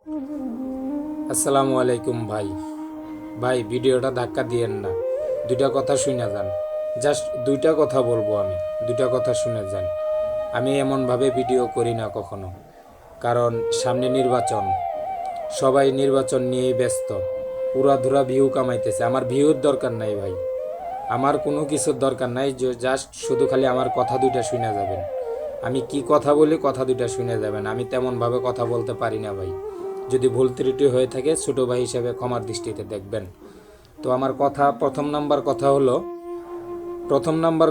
আসসালামু আলাইকুম ভাই। ভাই ভিডিওটা ধাক্কা দিয়েন না, দুইটা কথা শুনে যান। জাস্ট দুইটা কথা বলবো আমি, দুইটা কথা শুনে যান। আমি এমনভাবে ভিডিও করি না কখনো, কারণ সামনে নির্বাচন, সবাই নির্বাচন নিয়েই ব্যস্ত। উড়াধুরা ভিউ কামাইতেছে, আমার ভিউর দরকার নাই ভাই, আমার কোনো কিছুর দরকার নাই। যে জাস্ট শুধু খালি আমার কথা দুইটা শুনে যাবেন। আমি কি কথা বলি কথা দুইটা শুনে যাবেন। আমি তেমনভাবে কথা বলতে পারি না ভাই। যদি ভুল ত্রুটি হয়ে থাকে ছোটো ভাই হিসেবে ক্ষমার দৃষ্টিতে দেখবেন। তো আমার কথা প্রথম নাম্বার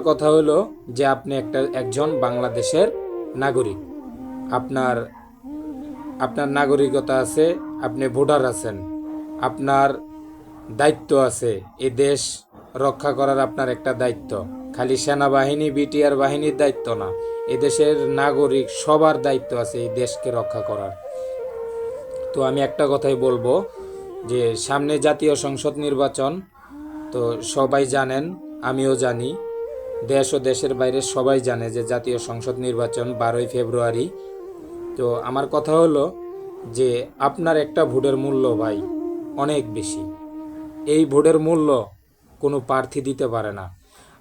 কথা হলো যে আপনি একজন বাংলাদেশের নাগরিক। আপনার আপনার নাগরিকতা আছে, আপনি ভোটার আছেন, আপনার দায়িত্ব আছে। এই দেশ রক্ষা করার আপনার একটা দায়িত্ব। খালি সেনাবাহিনী বিটিআর বাহিনীর দায়িত্ব না, এদেশের নাগরিক সবার দায়িত্ব আছে এই দেশকে রক্ষা করার। তো আমি একটা কথাই বলবো যে সামনে জাতীয় সংসদ নির্বাচন। তো সবাই জানেন, আমিও জানি, দেশ ও দেশের বাইরে সবাই জানে যে জাতীয় সংসদ নির্বাচন 12ই ফেব্রুয়ারি। তো আমার কথা হলো যে আপনার একটা ভোটের মূল্য ভাই অনেক বেশি। এই ভোটের মূল্য কোনো প্রার্থী দিতে পারে না।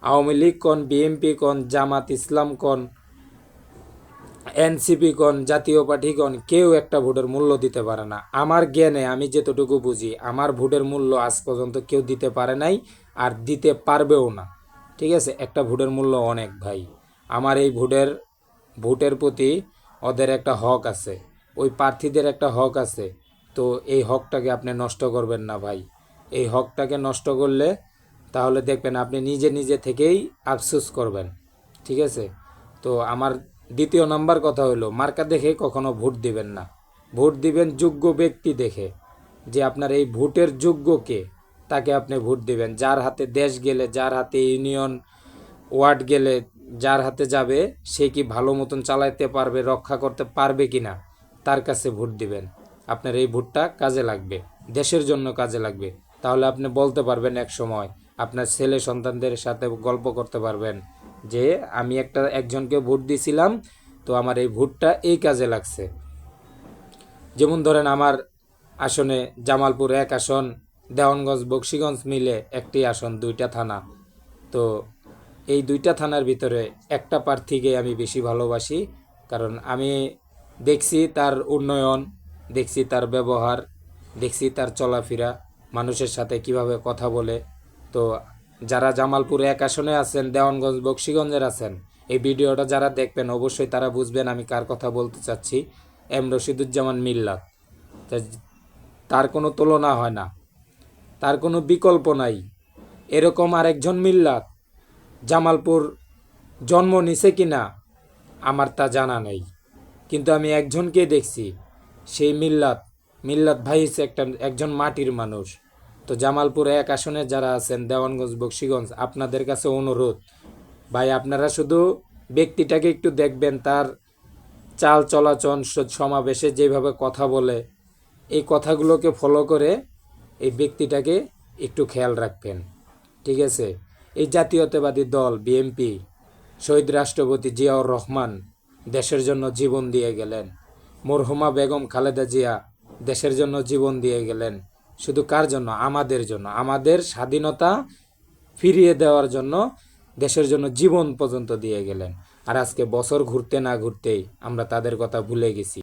আওয়ামী লীগ কোন, বিএনপি কোন, জামাত ইসলাম কোন, এনসিপি কোন, জাতীয় পার্টি কোন, কেউ একটা ভোটের মূল্য দিতে পারে না। আমার জ্ঞানে আমি যতটুকু বুঝি, আমার ভোটের মূল্য আজ পর্যন্ত কেউ দিতে পারে নাই, আর দিতে পারবেও না। ঠিক আছে, একটা ভোটের মূল্য অনেক ভাই। আমার এই ভোটের প্রতি ওদের একটা হক আছে, ওই প্রার্থীদের একটা হক আছে। তো এই হকটাকে আপনি নষ্ট করবেন না ভাই। এই হকটাকে নষ্ট করলে তাহলে দেখবেন আপনি নিজে নিজে থেকেই আফসোস করবেন। ঠিক আছে। তো আমার দ্বিতীয় নাম্বার কথা হলো, মার্কা দেখে কখনো ভোট দিবেন না। ভোট দিবেন যোগ্য ব্যক্তি দেখে, যে আপনার এই ভোটের যোগ্য কে, তাকে আপনি ভোট দিবেন। যার হাতে দেশ গেলে, যার হাতে ইউনিয়ন ওয়ার্ড গেলে, যার হাতে যাবে সে কি ভালো মতন চালাতে পারবে, রক্ষা করতে পারবে কিনা, তার কাছে ভোট দিবেন। আপনার এই ভোটটা কাজে লাগবে, দেশের জন্য কাজে লাগবে। তাহলে আপনি বলতে পারবেন এক সময়, আপনার ছেলে সন্তানদের সাথে গল্প করতে পারবেন যে আমি একজনকে ভোট দিয়েছিলাম, তো আমার এই ভোটটা এই কাজে লাগছে। যেমন ধরেন আমার আসনে জামালপুর 1 আসন, দেওয়ানগঞ্জ বকশীগঞ্জ মিলে একটি আসন, 2টা থানা। তো এই 2টা থানার ভিতরে একটা প্রার্থীকে আমি বেশি ভালোবাসি, কারণ আমি দেখছি তার উন্নয়ন, দেখছি তার ব্যবহার, দেখছি তার চলাফেরা, মানুষের সাথে কিভাবে কথা বলে। তো যারা জামালপুর 1 আসনে আছেন, দেওয়ানগঞ্জ বকশীগঞ্জের আছেন, এই ভিডিওটা যারা দেখবেন অবশ্যই তারা বুঝবেন আমি কার কথা বলতে চাচ্ছি। রশিদুজ্জামান মিল্লাত। তার কোনো তুলনা হয় না, তার কোনো বিকল্প নাই। এরকম আরেকজন মিল্লাত জামালপুর জন্ম নিছে কিনা আমার তা জানা নেই, কিন্তু আমি একজনকে দেখছি, সেই মিল্লাত ভাই হচ্ছে একজন মাটির মানুষ। তো জামালপুর 1 আসনে যারা আছেন, দেওয়ানগঞ্জ বকশীগঞ্জ, আপনাদের কাছে অনুরোধ ভাই, আপনারা শুধু ব্যক্তিটাকে একটু দেখবেন, তার চাল চলাচল, সমাবেশে যেভাবে কথা বলে, এই কথাগুলোকে ফলো করে এই ব্যক্তিটাকে একটু খেয়াল রাখবেন। ঠিক আছে। এই জাতীয়তাবাদী দল বিএনপি, শহীদ রাষ্ট্রপতি জিয়াউর রহমান দেশের জন্য জীবন দিয়ে গেলেন। মরহুমা বেগম খালেদা জিয়া দেশের জন্য জীবন দিয়ে গেলেন। শুধু কার জন্য? আমাদের জন্য, আমাদের স্বাধীনতা ফিরিয়ে দেওয়ার জন্য দেশের জন্য জীবন পর্যন্ত দিয়ে গেলেন। আর আজকে বছর ঘুরতে না ঘুরতেই আমরা তাদের কথা ভুলে গেছি।